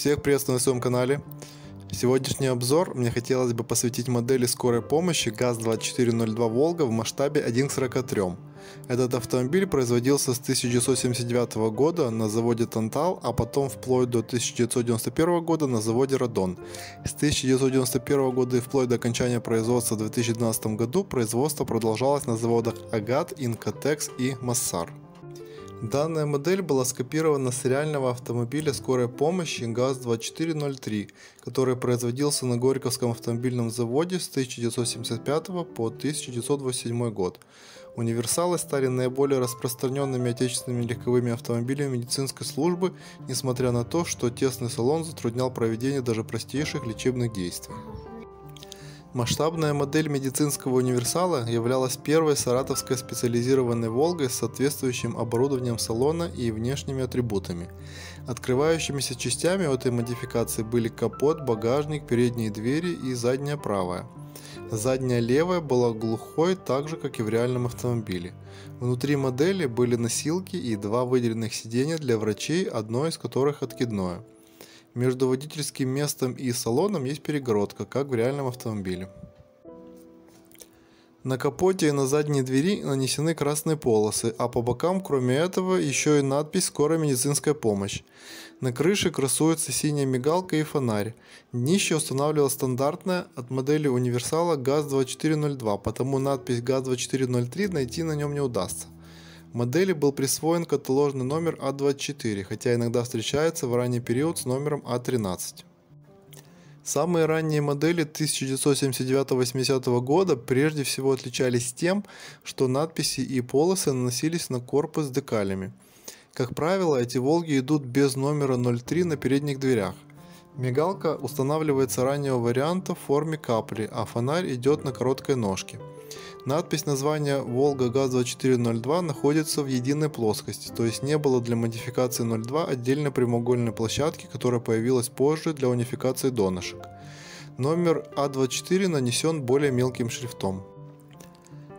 Всех приветствую на своем канале. Сегодняшний обзор мне хотелось бы посвятить модели скорой помощи ГАЗ-2402 «Волга» в масштабе 1:43. Этот автомобиль производился с 1979 года на заводе «Тантал», а потом вплоть до 1991 года на заводе «Радон». С 1991 года и вплоть до окончания производства в 2012 году производство продолжалось на заводах «Агат», «Инкотекс» и «Массар». Данная модель была скопирована с реального автомобиля скорой помощи ГАЗ-2403, который производился на Горьковском автомобильном заводе с 1975 по 1987 год. Универсалы стали наиболее распространенными отечественными легковыми автомобилями медицинской службы, несмотря на то, что тесный салон затруднял проведение даже простейших лечебных действий. Масштабная модель медицинского универсала являлась первой саратовской специализированной «Волгой» с соответствующим оборудованием салона и внешними атрибутами. Открывающимися частями у этой модификации были капот, багажник, передние двери и задняя правая. Задняя левая была глухой, так же как и в реальном автомобиле. Внутри модели были носилки и два выделенных сиденья для врачей, одно из которых откидное. Между водительским местом и салоном есть перегородка, как в реальном автомобиле. На капоте и на задней двери нанесены красные полосы, а по бокам, кроме этого, еще и надпись «Скорая медицинская помощь». На крыше красуется синяя мигалка и фонарь. Днище устанавливалось стандартное от модели универсала ГАЗ-2402, потому надпись ГАЗ-2403 найти на нем не удастся. Модели был присвоен каталожный номер А24, хотя иногда встречается в ранний период с номером А13. Самые ранние модели 1979-80 года прежде всего отличались тем, что надписи и полосы наносились на корпус декалями. Как правило, эти «Волги» идут без номера 03 на передних дверях. Мигалка устанавливается раннего варианта в форме капли, а фонарь идет на короткой ножке. Надпись названия «Волга ГАЗ-2402» находится в единой плоскости, то есть не было для модификации 02 отдельной прямоугольной площадки, которая появилась позже для унификации донышек. Номер А24 нанесен более мелким шрифтом.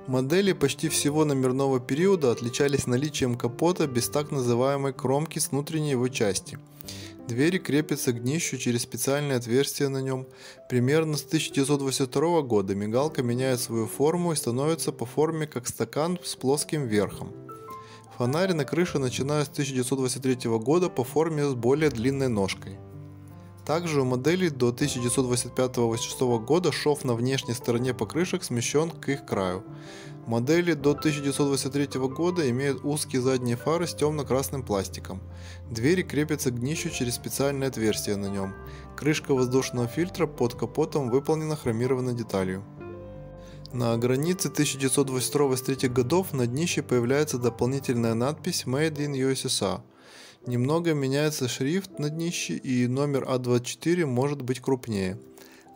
Модели почти всего номерного периода отличались наличием капота без так называемой кромки с внутренней его части. Двери крепятся к днищу через специальное отверстие на нем. Примерно с 1982 года мигалка меняет свою форму и становится по форме как стакан с плоским верхом. Фонарь на крыше начиная с 1923 года по форме с более длинной ножкой. Также у моделей до 1985-86 года шов на внешней стороне покрышек смещен к их краю. Модели до 1923 года имеют узкие задние фары с темно-красным пластиком. Двери крепятся к днищу через специальное отверстие на нем. Крышка воздушного фильтра под капотом выполнена хромированной деталью. На границе 1922-23 годов на днище появляется дополнительная надпись «Made in USSR». Немного меняется шрифт на днище, и номер А24 может быть крупнее.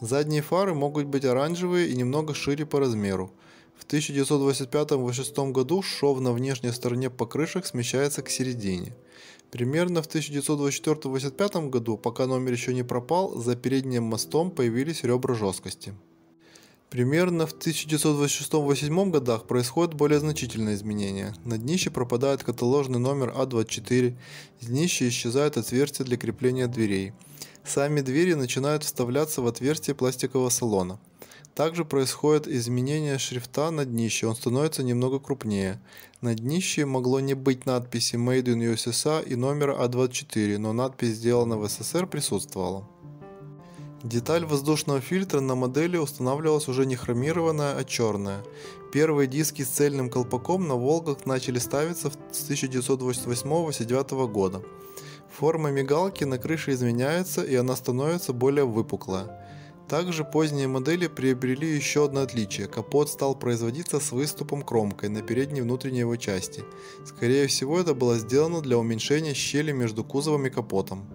Задние фары могут быть оранжевые и немного шире по размеру. В 1925-26 году шов на внешней стороне покрышек смещается к середине. Примерно в 1924-25 году, пока номер еще не пропал, за передним мостом появились ребра жесткости. Примерно в 1926-27 годах происходят более значительные изменения. На днище пропадает каталожный номер А24, с днища исчезает отверстие для крепления дверей. Сами двери начинают вставляться в отверстие пластикового салона. Также происходит изменение шрифта на днище, он становится немного крупнее. На днище могло не быть надписи Made in USSR и номера А24, но надпись «Сделана в СССР» присутствовала. Деталь воздушного фильтра на модели устанавливалась уже не хромированная, а черная. Первые диски с цельным колпаком на «Волгах» начали ставиться с 1988-1989 года. Форма мигалки на крыше изменяется, и она становится более выпуклая. Также поздние модели приобрели еще одно отличие. Капот стал производиться с выступом кромкой на передней внутренней его части. Скорее всего, это было сделано для уменьшения щели между кузовом и капотом.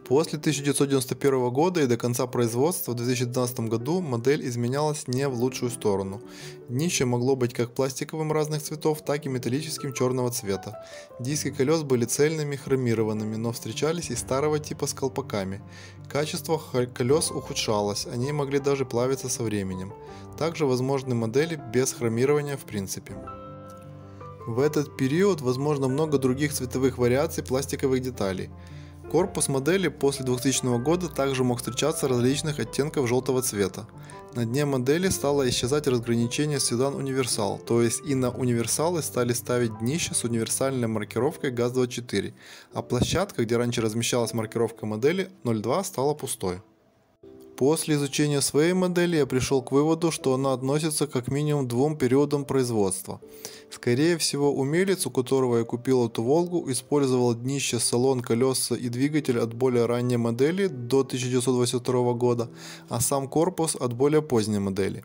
После 1991 года и до конца производства в 2012 году модель изменялась не в лучшую сторону. Днище могло быть как пластиковым разных цветов, так и металлическим черного цвета. Диски колес были цельными, хромированными, но встречались и старого типа с колпаками. Качество колес ухудшалось, они могли даже плавиться со временем. Также возможны модели без хромирования в принципе. В этот период возможно много других цветовых вариаций пластиковых деталей. Корпус модели после 2000 года также мог встречаться различных оттенков желтого цвета. На дне модели стало исчезать разграничение седан универсал, то есть и на универсалы стали ставить днище с универсальной маркировкой ГАЗ-24, а площадка, где раньше размещалась маркировка модели 02, стала пустой. После изучения своей модели я пришел к выводу, что она относится как минимум к двум периодам производства. Скорее всего, умелец, у которого я купил эту Волгу, использовал днище, салон, колеса и двигатель от более ранней модели до 1982 года, а сам корпус от более поздней модели.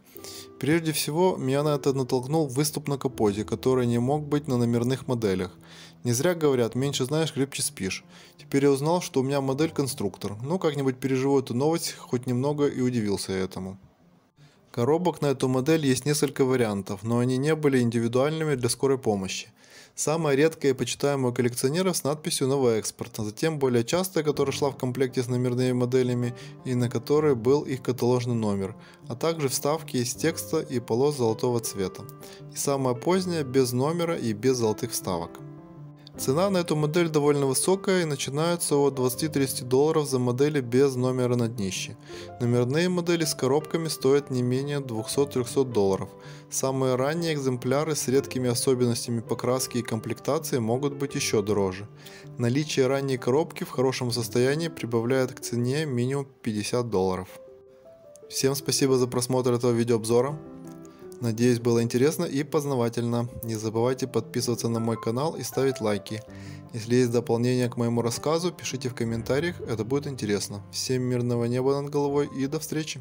Прежде всего, меня на это натолкнул выступ на капоте, который не мог быть на номерных моделях. Не зря говорят, меньше знаешь, крепче спишь. Теперь я узнал, что у меня модель конструктор. Ну, как-нибудь переживу эту новость, хоть немного, и удивился этому. Коробок на эту модель есть несколько вариантов, но они не были индивидуальными для скорой помощи. Самая редкая и почитаемая у коллекционеров с надписью «Новый экспорт», а затем более частая, которая шла в комплекте с номерными моделями и на которой был их каталожный номер, а также вставки из текста и полос золотого цвета. И самая поздняя без номера и без золотых вставок. Цена на эту модель довольно высокая и начинается от $20-30 за модели без номера на днище. Номерные модели с коробками стоят не менее $200-300. Самые ранние экземпляры с редкими особенностями покраски и комплектации могут быть еще дороже. Наличие ранней коробки в хорошем состоянии прибавляет к цене минимум $50. Всем спасибо за просмотр этого видеообзора. Надеюсь, было интересно и познавательно. Не забывайте подписываться на мой канал и ставить лайки. Если есть дополнение к моему рассказу, пишите в комментариях, это будет интересно. Всем мирного неба над головой и до встречи!